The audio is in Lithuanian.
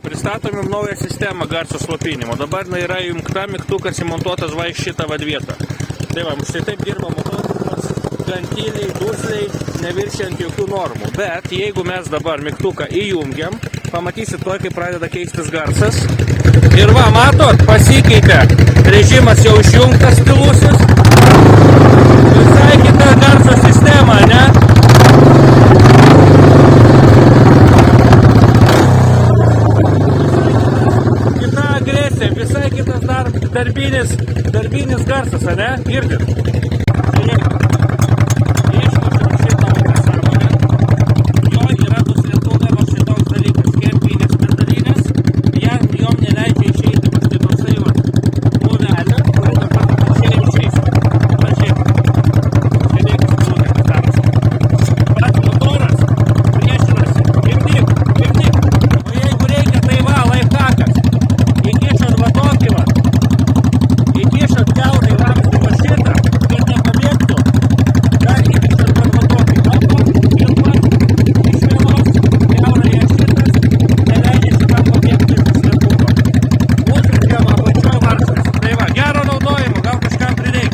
Pristatom jums naują sistemą garso slopinimo. Dabar yra įjungta, mygtukas įmontuotas va į šitą vietą. Tai va, štai taip dirba motociklas, gan tyliai, dusliai, neviršiant jokių normų. Bet jeigu mes dabar mygtuką įjungiam, pamatysit tuoj, kai pradeda keistis garsas. Ir va, matot, pasikeitė. Režimas jau išjungtas tylusis. Visai kita garso sistema, ne? Visai kitas darbinis garsas, ne? Girdit?